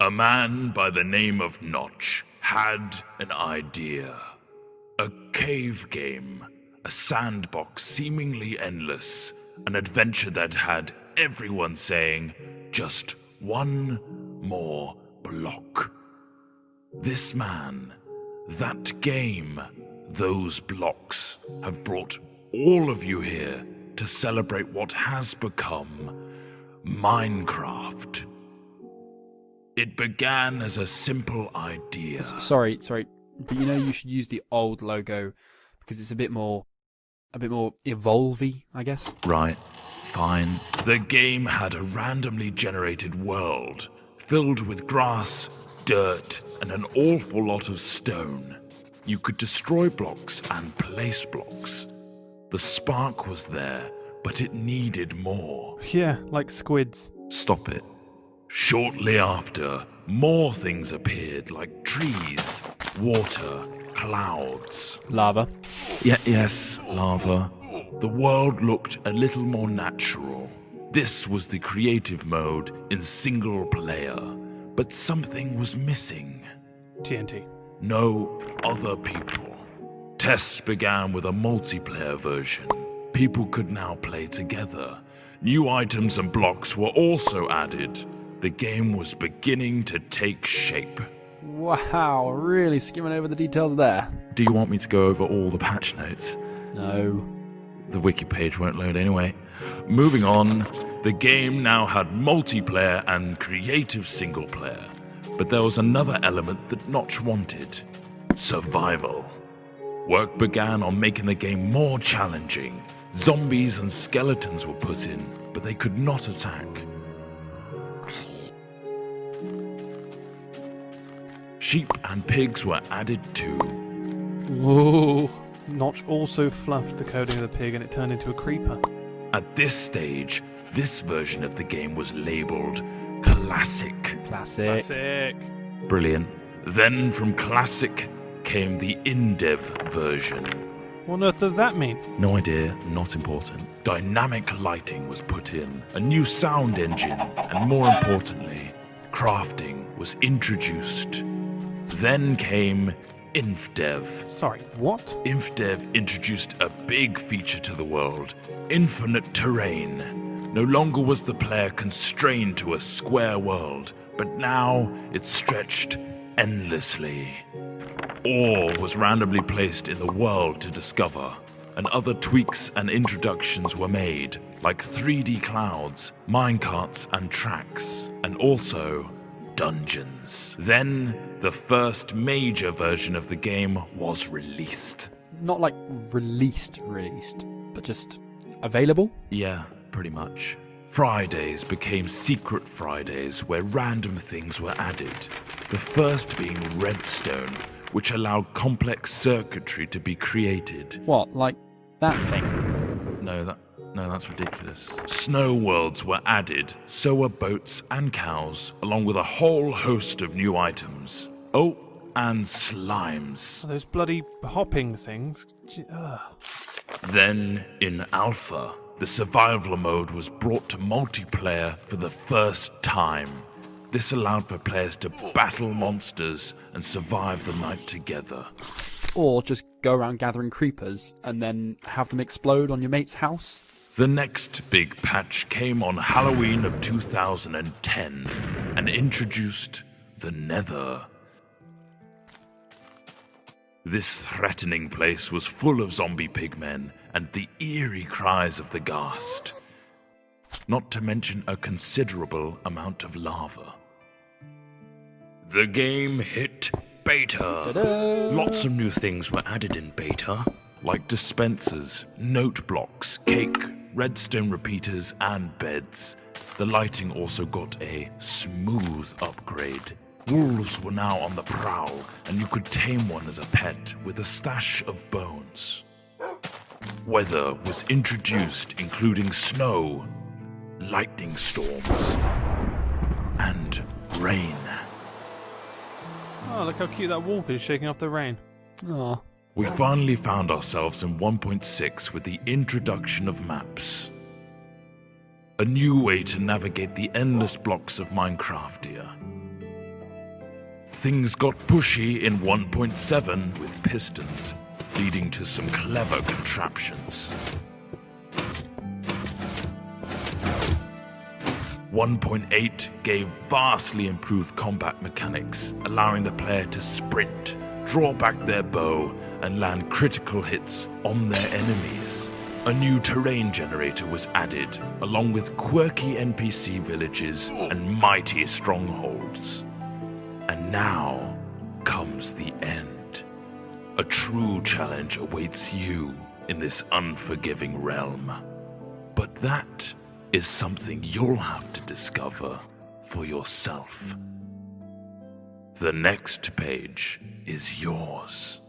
A man by the name of Notch had an idea. A cave game, a sandbox seemingly endless, an adventure that had everyone saying, just one more block. This man, that game, those blocks have brought all of you here to celebrate what has become Minecraft. It began as a simple idea. Sorry, but you should use the old logo because it's a bit more evolvey, I guess. Right, fine. The game had a randomly generated world filled with grass, dirt, and an awful lot of stone. You could destroy blocks and place blocks. The spark was there, but it needed more. Yeah, like squids. Stop it. Shortly after, more things appeared, like trees, water, clouds. Lava. Yes, lava. The world looked a little more natural. This was the creative mode in single player, but something was missing. TNT. No other people. Tests began with a multiplayer version. People could now play together. New items and blocks were also added. The game was beginning to take shape. Wow, really skimming over the details there. Do you want me to go over all the patch notes? No. The wiki page won't load anyway. Moving on, the game now had multiplayer and creative single player. But there was another element that Notch wanted. Survival. Work began on making the game more challenging. Zombies and skeletons were put in, but they could not attack. Sheep and pigs were added too. Whoa. Notch also fluffed the coding of the pig and it turned into a creeper. At this stage, this version of the game was labeled Classic. Classic. Brilliant. Then from Classic came the in-dev version. What on earth does that mean? No idea, not important. Dynamic lighting was put in, a new sound engine, and more importantly, crafting was introduced. Then came InfDev. Sorry, what? InfDev introduced a big feature to the world, infinite terrain. No longer was the player constrained to a square world, but now it stretched endlessly. Ore was randomly placed in the world to discover, and other tweaks and introductions were made, like 3D clouds, minecarts and tracks, and also dungeons. Then, the first major version of the game was released. Not like released, but just available? Yeah, pretty much. Fridays became Secret Fridays, where random things were added. The first being redstone, which allowed complex circuitry to be created. What, like that thing? No, that's ridiculous. Snow worlds were added, so were boats and cows, along with a whole host of new items. Oh, and slimes. Those bloody hopping things. Then, in Alpha, the survival mode was brought to multiplayer for the first time. This allowed for players to battle monsters and survive the night together. Or just go around gathering creepers and then have them explode on your mate's house? The next big patch came on Halloween of 2010 and introduced the Nether. This threatening place was full of zombie pigmen and the eerie cries of the ghast. Not to mention a considerable amount of lava. The game hit beta. Ta-da! Lots of new things were added in beta, like dispensers, note blocks, cake, redstone repeaters, and beds. The lighting also got a smooth upgrade. Wolves were now on the prowl, and you could tame one as a pet with a stash of bones. Weather was introduced, including snow, lightning storms, and rain. Oh, look how cute that wolf is shaking off the rain. Aw. We finally found ourselves in 1.6 with the introduction of maps. A new way to navigate the endless blocks of Minecraftia. Things got pushy in 1.7 with pistons, leading to some clever contraptions. 1.8 gave vastly improved combat mechanics, allowing the player to sprint, draw back their bow, and land critical hits on their enemies. A new terrain generator was added, along with quirky NPC villages and mighty strongholds. And now comes the end. A true challenge awaits you in this unforgiving realm. But that is something you'll have to discover for yourself. The next page is yours.